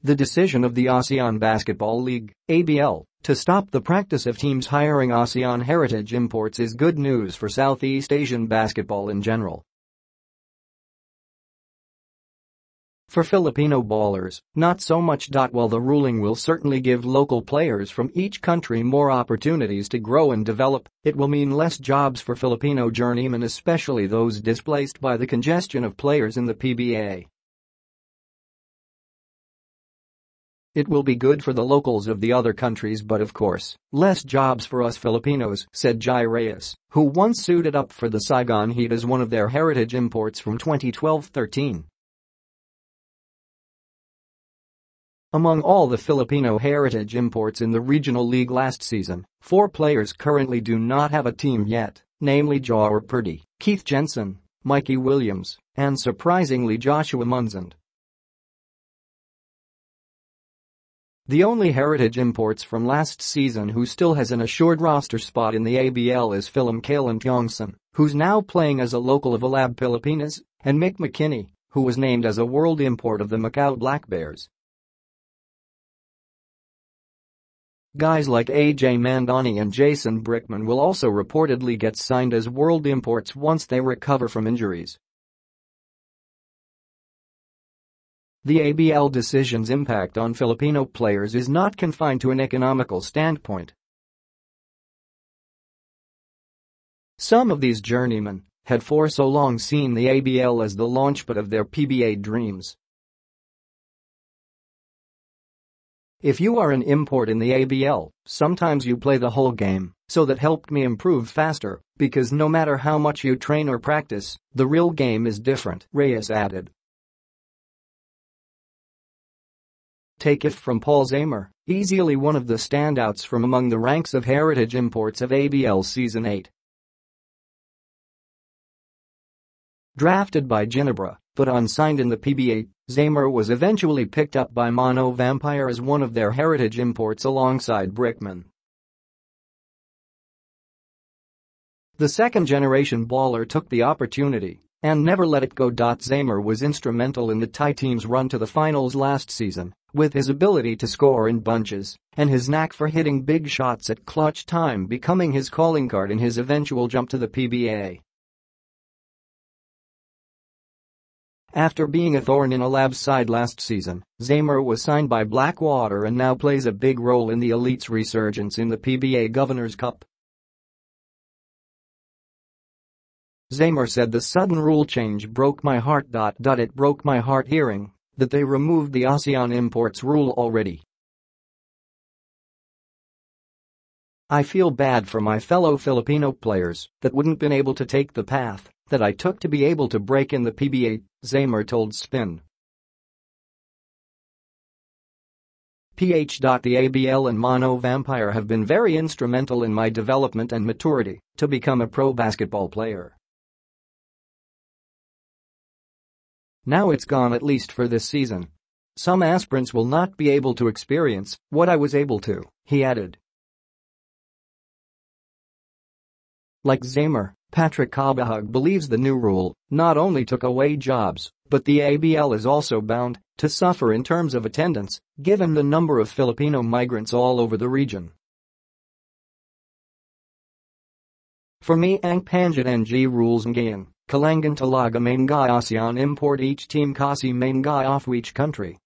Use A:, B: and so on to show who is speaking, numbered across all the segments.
A: The decision of the Asean Basketball League, ABL, to stop the practice of teams hiring ASEAN heritage imports is good news for Southeast Asian basketball in general. For Filipino ballers, not so much. While the ruling will certainly give local players from each country more opportunities to grow and develop, it will mean less jobs for Filipino journeymen, especially those displaced by the congestion of players in the PBA. It will be good for the locals of the other countries, but of course, less jobs for us Filipinos, said Jai Reyes, who once suited up for the Saigon Heat as one of their heritage imports from 2012-13. Among all the Filipino heritage imports in the regional league last season, 4 players currently do not have a team yet, namely Jawhar Purdy, Jensen, Mikey Williams, and surprisingly Joshua Munzon. The only heritage imports from last season who still has an assured roster spot in the ABL is Filipino Jensen, who's now playing as a local of Alab Pilipinas, and Mick McKinney, who was named as a world import of the Macau Black Bears. Guys like AJ Mandani and Jason Brickman will also reportedly get signed as world imports once they recover from injuries. The ABL decision's impact on Filipino players is not confined to an economical standpoint. Some of these journeymen had for so long seen the ABL as the launchpad of their PBA dreams. If you are an import in the ABL, sometimes you play the whole game, so that helped me improve faster, because no matter how much you train or practice, the real game is different, Reyes added. Take it from Paul Zamar, easily one of the standouts from among the ranks of heritage imports of ABL Season 8. Drafted by Ginebra, but unsigned in the PBA, Zamar was eventually picked up by Mono Vampire as one of their heritage imports alongside Brickman. The second-generation baller took the opportunity and never let it go. Zamar was instrumental in the Thai team's run to the finals last season, with his ability to score in bunches and his knack for hitting big shots at clutch time becoming his calling card in his eventual jump to the PBA. After being a thorn in Alab's side last season, Zamar was signed by Blackwater and now plays a big role in the elite's resurgence in the PBA Governor's Cup. Zamar said the sudden rule change broke my heart. It broke my heart hearing that they removed the ASEAN imports rule already. I feel bad for my fellow Filipino players that wouldn't been able to take the path that I took to be able to break in the PBA, Zamar told Spin. The ABL and Mono Vampire have been very instrumental in my development and maturity to become a pro basketball player. Now it's gone, at least for this season. Some aspirants will not be able to experience what I was able to, he added. Like Zamar, Patrick Kabahug believes the new rule not only took away jobs, but the ABL is also bound to suffer in terms of attendance, given the number of Filipino migrants all over the region. For me, ang panjat ng rules ngayon, kalangan talaga may mga ASEAN import each team kasi may mga off each country.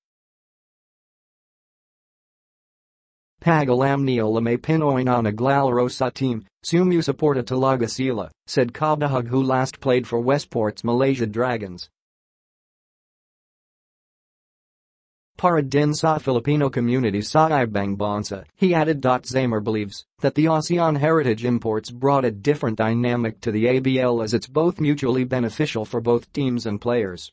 A: Pag alam nila may Pinoy na naglalaro sa team, sumusuporta talaga sila, said Kabahug, who last played for Westport's Malaysia Dragons. Para din sa Filipino community sa ibang bansa, he added. Zamar believes that the ASEAN heritage imports brought a different dynamic to the ABL as it's both mutually beneficial for both teams and players.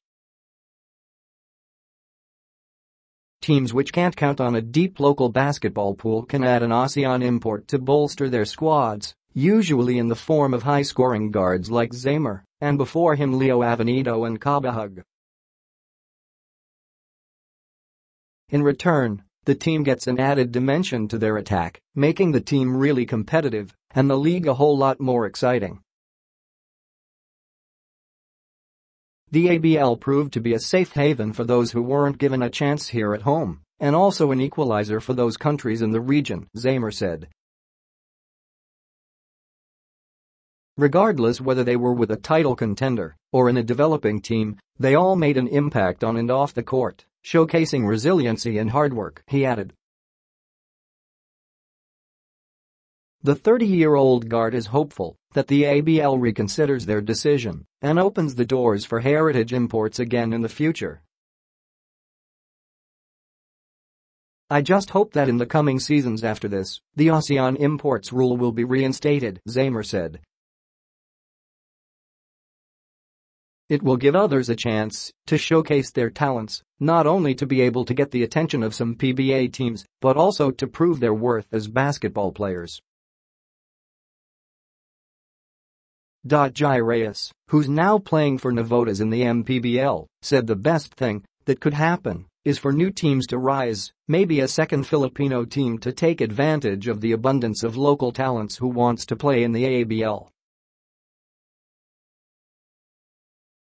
A: Teams which can't count on a deep local basketball pool can add an ASEAN import to bolster their squads, usually in the form of high-scoring guards like Zamar, and before him Leo Avenido and Kabahug. In return, the team gets an added dimension to their attack, making the team really competitive and the league a whole lot more exciting. The ABL proved to be a safe haven for those who weren't given a chance here at home and also an equalizer for those countries in the region, Zamar said. Regardless whether they were with a title contender or in a developing team, they all made an impact on and off the court, showcasing resiliency and hard work, he added. The 30-year-old guard is hopeful that the ABL reconsiders their decision and opens the doors for heritage imports again in the future. I just hope that in the coming seasons after this, the ASEAN imports rule will be reinstated, Zamar said. It will give others a chance to showcase their talents, not only to be able to get the attention of some PBA teams, but also to prove their worth as basketball players. Jai Reyes, who's now playing for Navotas in the MPBL, said the best thing that could happen is for new teams to rise, maybe a second Filipino team to take advantage of the abundance of local talents who wants to play in the ABL.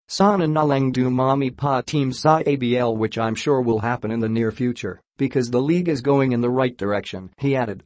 A: Sana na lang dumami pa teams sa ABL, which I'm sure will happen in the near future because the league is going in the right direction, he added.